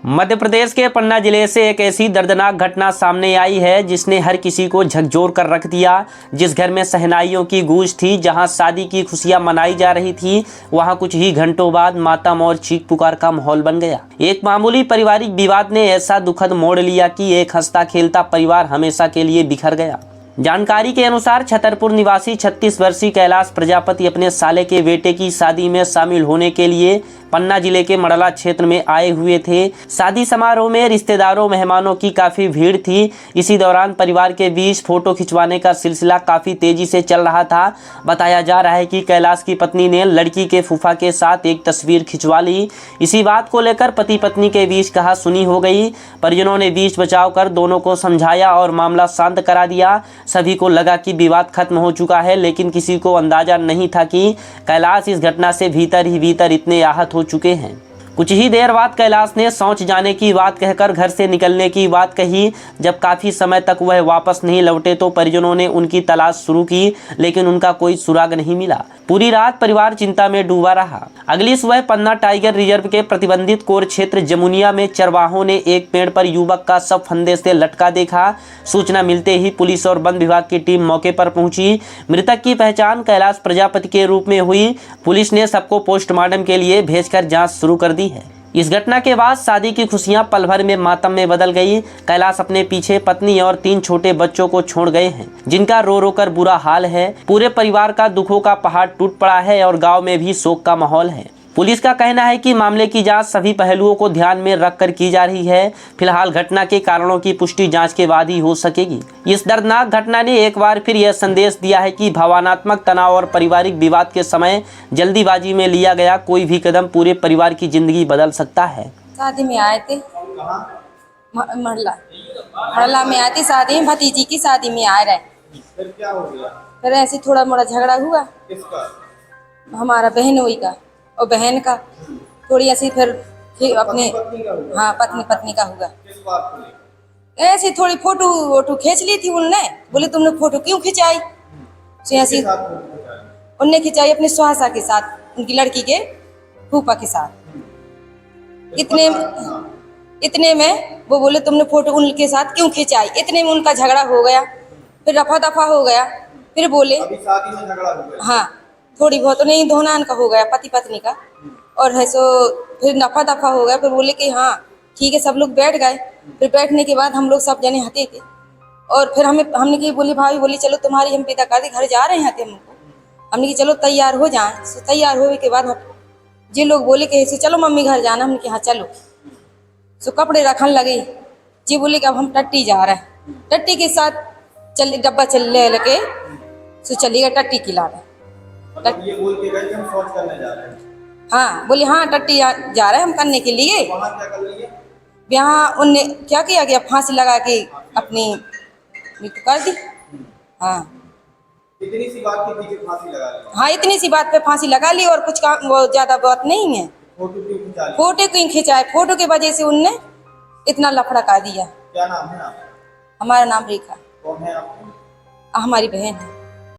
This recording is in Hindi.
मध्य प्रदेश के पन्ना जिले से एक ऐसी दर्दनाक घटना सामने आई है जिसने हर किसी को झकझोर कर रख दिया। जिस घर में शहनाइयों की गूंज थी, जहां शादी की खुशियां मनाई जा रही थी, वहां कुछ ही घंटों बाद मातम और चीख पुकार का माहौल बन गया। एक मामूली पारिवारिक विवाद ने ऐसा दुखद मोड़ लिया कि एक हंसता खेलता परिवार हमेशा के लिए बिखर गया। जानकारी के अनुसार छतरपुर निवासी 36 वर्षीय कैलाश प्रजापति अपने साले के बेटे की शादी में शामिल होने के लिए पन्ना जिले के मड़ला क्षेत्र में आए हुए थे। शादी समारोह में रिश्तेदारों मेहमानों की काफ़ी भीड़ थी। इसी दौरान परिवार के बीच फोटो खिंचवाने का सिलसिला काफ़ी तेजी से चल रहा था। बताया जा रहा है कि कैलाश की पत्नी ने लड़की के फूफा के साथ एक तस्वीर खिंचवा ली। इसी बात को लेकर पति पत्नी के बीच कहा सुनी हो गई। परिजनों ने बीच बचाव कर दोनों को समझाया और मामला शांत करा दिया। सभी को लगा कि विवाद खत्म हो चुका है, लेकिन किसी को अंदाजा नहीं था कि कैलाश इस घटना से भीतर ही भीतर इतने आहत हो चुके हैं। कुछ ही देर बाद कैलाश ने शौच जाने की बात कहकर घर से निकलने की बात कही। जब काफी समय तक वह वापस नहीं लौटे तो परिजनों ने उनकी तलाश शुरू की, लेकिन उनका कोई सुराग नहीं मिला। पूरी रात परिवार चिंता में डूबा रहा। अगली सुबह पन्ना टाइगर रिजर्व के प्रतिबंधित कोर क्षेत्र जमुनिया में चरवाहों ने एक पेड़ पर युवक का शव फंदे से लटका देखा। सूचना मिलते ही पुलिस और वन विभाग की टीम मौके पर पहुंची। मृतक की पहचान कैलाश प्रजापति के रूप में हुई। पुलिस ने सबको पोस्टमार्टम के लिए भेजकर जांच शुरू कर दी है। इस घटना के बाद शादी की खुशियां पल भर में मातम में बदल गई। कैलाश अपने पीछे पत्नी और 3 छोटे बच्चों को छोड़ गए हैं, जिनका रो रो कर बुरा हाल है। पूरे परिवार का दुखों का पहाड़ टूट पड़ा है और गांव में भी शोक का माहौल है। पुलिस का कहना है कि मामले की जांच सभी पहलुओं को ध्यान में रखकर की जा रही है। फिलहाल घटना के कारणों की पुष्टि जांच के बाद ही हो सकेगी। इस दर्दनाक घटना ने एक बार फिर यह संदेश दिया है कि भावनात्मक तनाव और पारिवारिक विवाद के समय जल्दीबाजी में लिया गया कोई भी कदम पूरे परिवार की जिंदगी बदल सकता है। शादी में आए थे, मरला में आए थे शादी में, भतीजी की शादी में आए रहे। फिर क्या हो गया? फिर ऐसे थोड़ा मोड़ा झगड़ा हुआ। किसका? हमारा बहन हुई का और बहन का थोड़ी ऐसी फिर अपने पत्नी का हुआ? हाँ पत्नी का हुआ। किस बात को लेकर? ऐसी थोड़ी फोटो वोटो खींच ली थी उनने। बोले तुमने फोटो क्यों खिंचाई? तो ऐसी किसके साथ फोटो खिंचाई? उनने खिंचाई अपने सुहासा के साथ, उनकी लड़की के फूफा के साथ। इतने में वो बोले तुमने फोटो उनके साथ क्यों खिंचाई। इतने में उनका झगड़ा हो गया, फिर रफा दफा हो गया। फिर बोले अभी शादी में झगड़ा हो गया? हाँ थोड़ी बहुत, नहीं धोनान का हो गया पति पत्नी का। और है सो फिर नफा दफा हो गया। फिर बोले कि हाँ ठीक है, सब लोग बैठ गए। फिर बैठने के बाद हम लोग सब जने हटे थे और फिर हमने की बोली भाभी बोली चलो तुम्हारी हम पिता का घर जा रहे हैं हमको। हमने की चलो तैयार हो जाए। सो तैयार होने के बाद जे लोग बोले कि ऐसे चलो मम्मी घर जाना। हमने कि हाँ चलो। सो कपड़े रखने लगे। जी बोले कि अब हम टट्टी जा रहे हैं। टट्टी के साथ चल डब्बा चल लगे। सो चलिएगा टट्टी खिलाने। मतलब ये बोल के गए कि हम शौच करने जा रहे हैं? हाँ बोले हाँ टट्टी जा रहे हैं हम करने के लिए। वहाँ क्या कर लिए? यहाँ उनने क्या किया गया, फांसी लगा के अपनी मृत्यु कर दी। हाँ इतनी सी बात की थी कि फांसी लगा ली? हाँ इतनी सी बात पे फांसी लगा ली और कुछ काम वो ज्यादा बात नहीं है। फोटो क्यों खिंचा ली? फोटो क्यों खिंचाए? फोटो की वजह से उनने इतना लफड़ा कर दिया। क्या नाम है आपका? हमारा नाम रेखा। कौन है आपकी? हमारी बहन है।